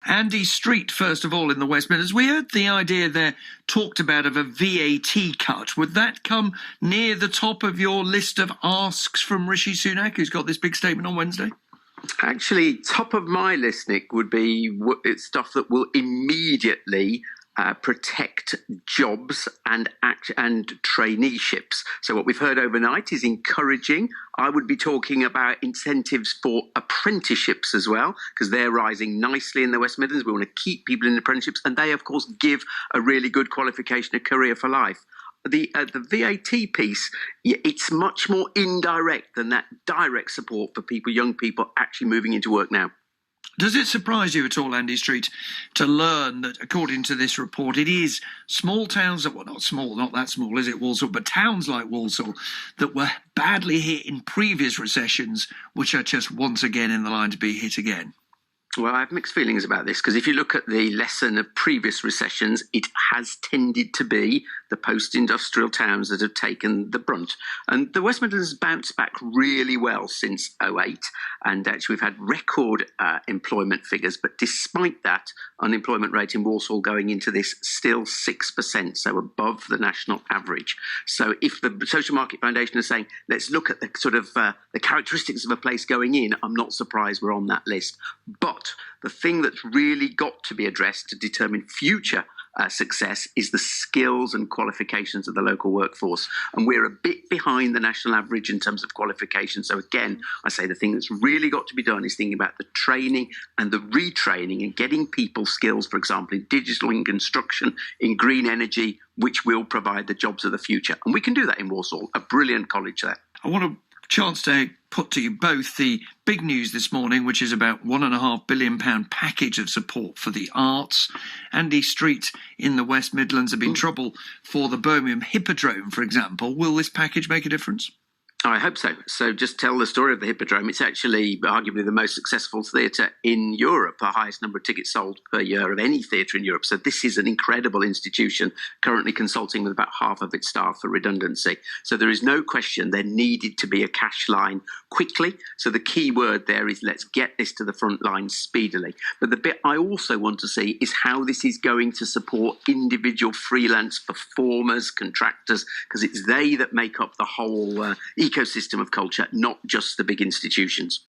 Andy Street, first of all, in the West Midlands. We heard the idea there talked about of a VAT cut. Would that come near the top of your list of asks from Rishi Sunak, who's got this big statement on Wednesday? Actually, top of my list, Nick, would be stuff that will immediately protect jobs and traineeships. So what we've heard overnight is encouraging. I would be talking about incentives for apprenticeships as well, because they're rising nicely in the West Midlands. We want to keep people in apprenticeships, and they, of course, give a really good qualification, a career for life. The VAT piece, it's much more indirect than that direct support for people, young people, actually moving into work now. Does it surprise you at all, Andy Street, to learn that, according to this report, it is small towns, well, not small, not that small, is it, Walsall, but towns like Walsall that were badly hit in previous recessions, which are just once again in the line to be hit again? Well, I have mixed feelings about this, because if you look at the lesson of previous recessions, it has tended to be the post-industrial towns that have taken the brunt. And the West Midlands has bounced back really well since 2008. And actually, we've had record employment figures. But despite that, unemployment rate in Walsall going into this still 6%, so above the national average. So if the Social Market Foundation is saying, let's look at the sort of the characteristics of a place going in, I'm not surprised we're on that list. But the thing that's really got to be addressed to determine future success is the skills and qualifications of the local workforce. And we're a bit behind the national average in terms of qualifications. So again, I say the thing that's really got to be done is thinking about the training and the retraining and getting people skills, for example, in digital, in construction, in green energy, which will provide the jobs of the future. And we can do that in Walsall, a brilliant college there. I want a chance to put to you both the big news this morning, which is about £1.5 billion package of support for the arts. Andy Street in the West Midlands have been trouble for the Birmingham Hippodrome, for example. Will this package make a difference? I hope so. So just tell the story of the Hippodrome. It's actually arguably the most successful theatre in Europe, the highest number of tickets sold per year of any theatre in Europe. So this is an incredible institution, currently consulting with about half of its staff for redundancy. So there is no question there needed to be a cash line quickly. So the key word there is let's get this to the front line speedily. But the bit I also want to see is how this is going to support individual freelance performers, contractors, because it's they that make up the whole ecosystem of culture, not just the big institutions.